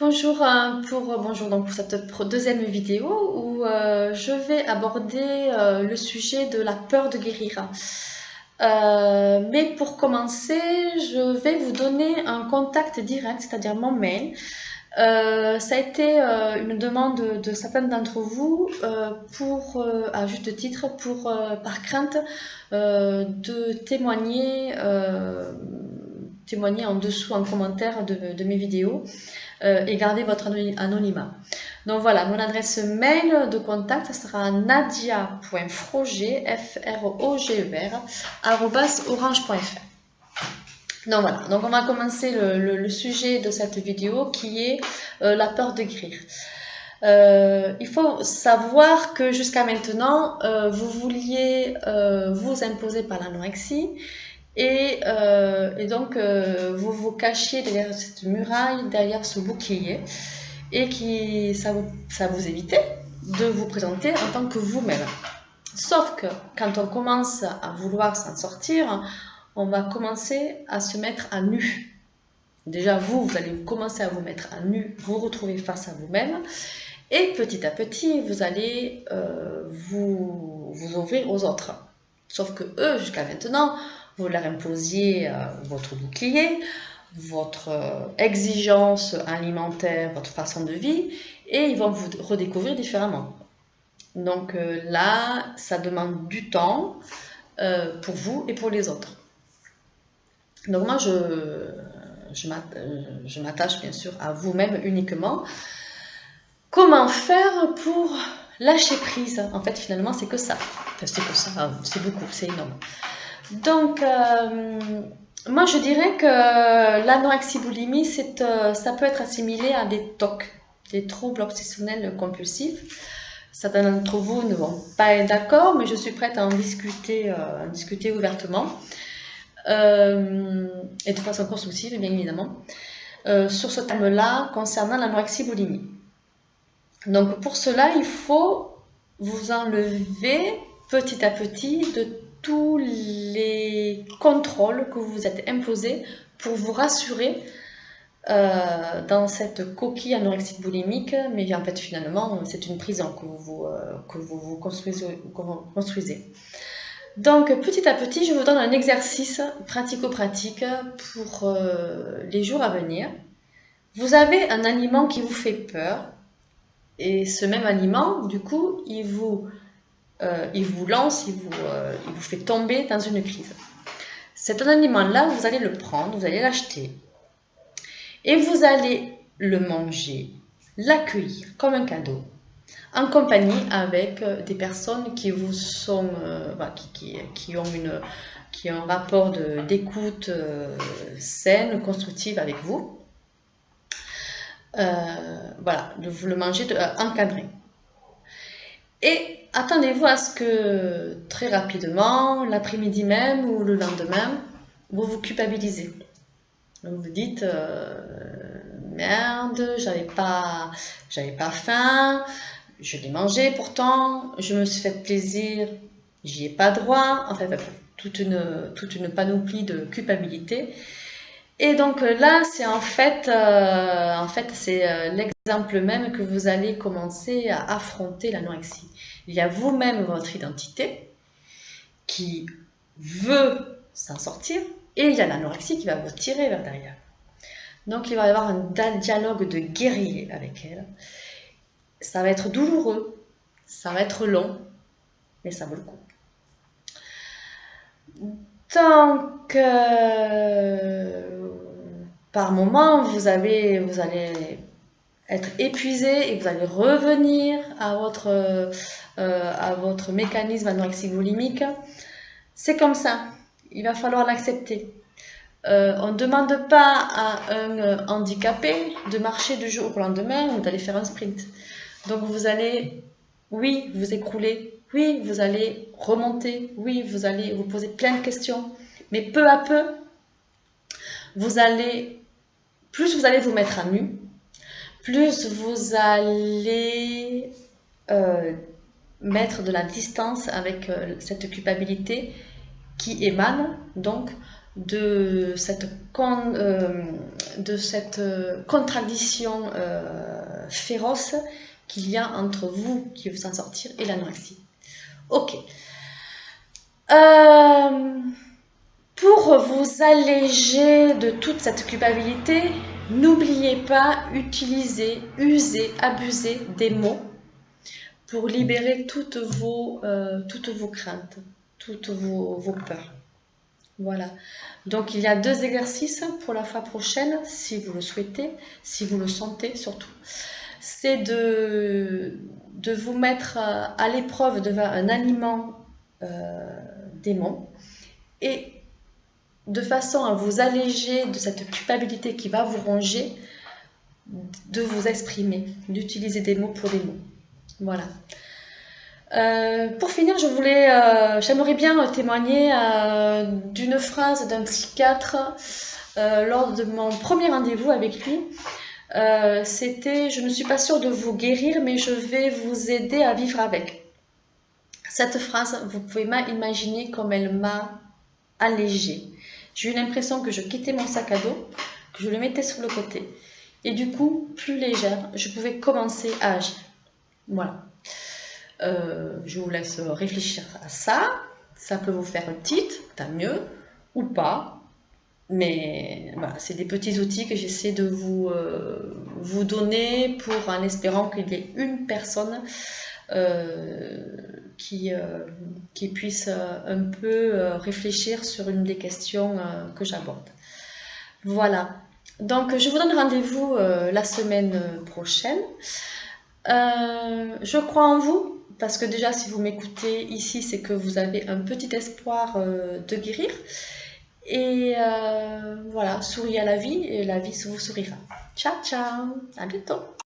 Bonjour donc pour cette deuxième vidéo où je vais aborder le sujet de la peur de guérir. Mais pour commencer, je vais vous donner un contact direct, c'est-à-dire mon mail. Ça a été une demande de certains d'entre vous à juste titre, par crainte de témoigner en dessous en commentaire de mes vidéos et garder votre anonymat. Donc voilà, mon adresse mail de contact, ça sera nadia.froger, @orange.fr. Donc voilà, donc on va commencer le sujet de cette vidéo qui est la peur de guérir. Il faut savoir que jusqu'à maintenant, vous vouliez vous imposer par l'anorexie et donc vous vous cachiez derrière cette muraille, derrière ce bouclier et ça vous évitait de vous présenter en tant que vous-même. Sauf que quand on commence à vouloir s'en sortir, on va commencer à se mettre à nu. Déjà vous allez commencer à vous mettre à nu, vous retrouver face à vous-même et petit à petit vous allez vous ouvrir aux autres. Sauf que eux, jusqu'à maintenant, vous leur imposiez votre bouclier, votre exigence alimentaire, votre façon de vie, et ils vont vous redécouvrir différemment. Donc là, ça demande du temps pour vous et pour les autres. Donc moi, je m'attache bien sûr à vous-même uniquement. Comment faire pour lâcher prise? En fait, finalement, c'est que ça. Enfin, c'est que ça, c'est beaucoup, c'est énorme. Donc, moi, je dirais que l'anorexie-boulimie, ça peut être assimilé à des TOC, des troubles obsessionnels compulsifs. Certains d'entre vous ne vont pas être d'accord, mais je suis prête à en discuter ouvertement et de façon constructive, bien évidemment, sur ce terme-là concernant l'anorexie-boulimie. Donc, pour cela, il faut vous enlever petit à petit de tous les contrôles que vous vous êtes imposés pour vous rassurer dans cette coquille anorexique boulimique, mais en fait finalement c'est une prison que vous construisez. Donc petit à petit je vous donne un exercice pratico-pratique pour les jours à venir. Vous avez un aliment qui vous fait peur et ce même aliment du coup il vous lance, il vous fait tomber dans une crise. Cet aliment-là, vous allez le prendre, vous allez l'acheter et vous allez le manger, l'accueillir comme un cadeau, en compagnie avec des personnes qui vous sont, qui ont un rapport d'écoute saine, constructive avec vous. Voilà, vous le mangez encadré. Et attendez-vous à ce que très rapidement, l'après-midi même ou le lendemain, vous vous culpabilisez. Donc vous dites merde, j'avais pas faim, je l'ai mangé pourtant, je me suis fait plaisir, j'y ai pas droit. Enfin, toute une panoplie de culpabilité. Et donc là, c'est en fait c'est l'exemple même que vous allez commencer à affronter l'anorexie. Il y a vous-même votre identité qui veut s'en sortir et il y a l'anorexie qui va vous tirer vers derrière. Donc il va y avoir un dialogue de guerrier avec elle. Ça va être douloureux, ça va être long, mais ça vaut le coup. Donc par moment, vous allez être épuisé et vous allez revenir à votre mécanisme anorexique boulimique. C'est comme ça, il va falloir l'accepter. On ne demande pas à un handicapé de marcher du jour au lendemain ou d'aller faire un sprint. Donc vous allez, oui, vous écrouler, oui, vous allez remonter, oui, vous allez vous poser plein de questions, mais peu à peu, plus vous allez vous mettre à nu, plus vous allez mettre de la distance avec cette culpabilité qui émane donc de cette contradiction féroce qu'il y a entre vous qui veut s'en sortir et l'anorexie. Ok. Pour vous alléger de toute cette culpabilité, n'oubliez pas, user, abuser des mots pour libérer toutes vos craintes, toutes vos peurs. Voilà. Donc il y a 2 exercices pour la fois prochaine, si vous le souhaitez, si vous le sentez surtout. C'est de vous mettre à l'épreuve devant un aliment démon et de façon à vous alléger de cette culpabilité qui va vous ronger, de vous exprimer, d'utiliser des mots pour des mots. Voilà. Pour finir, j'aimerais bien témoigner d'une phrase d'un psychiatre lors de mon premier rendez-vous avec lui. C'était « Je ne suis pas sûre de vous guérir, mais je vais vous aider à vivre avec ». Cette phrase, vous pouvez imaginer comme elle m'a allégée. J'ai eu l'impression que je quittais mon sac à dos, que je le mettais sur le côté. Et du coup, plus légère, je pouvais commencer à agir. Voilà. Je vous laisse réfléchir à ça. Ça peut vous faire un titre, tant mieux, ou pas. Mais voilà, c'est des petits outils que j'essaie de vous donner en espérant qu'il y ait une personne qui puisse un peu réfléchir sur une des questions que j'aborde. Voilà. Donc, je vous donne rendez-vous la semaine prochaine. Je crois en vous, parce que déjà, si vous m'écoutez ici, c'est que vous avez un petit espoir de guérir. Et voilà, souriez à la vie et la vie vous sourira. Ciao, ciao, à bientôt.